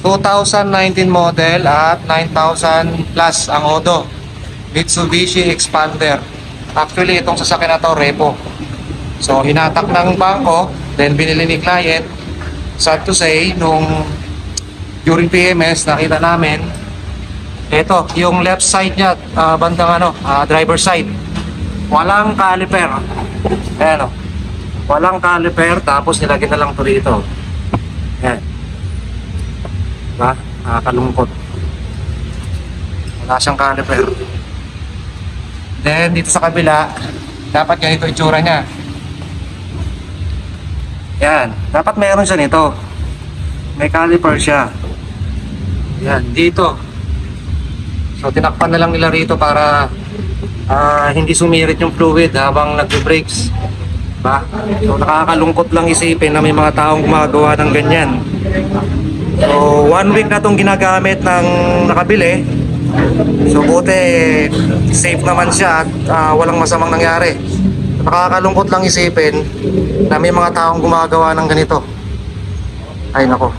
2019 model at 9,000 plus ang odo. Mitsubishi Expander. Actually, itong sasakyan na to, repo. So, hinatak ng bangko, then binili ni client. Sad to say, during PMS, nakita namin, ito, yung left side niya, bandang driver side, walang caliper. Ayan o. Walang caliper, tapos nilagyan na lang ito rito. Ayan. Diba? Nakakalungkot. Wala siyang caliper. Then, dito sa kabila, dapat ganito itsura niya. Yan. Dapat mayroon siya nito. May caliper siya. Yan. Dito. So, tinakpan na lang nila rito para hindi sumirit yung fluid habang nag-brakes. Diba? So, nakakalungkot lang isipin na may mga taong gumagawa ng ganyan. So, 1 week na itong ginagamit ng nakabili. So, buti safe naman siya at walang masamang nangyari. Nakakalungkot lang isipin na may mga taong gumagawa ng ganito. Ay nako.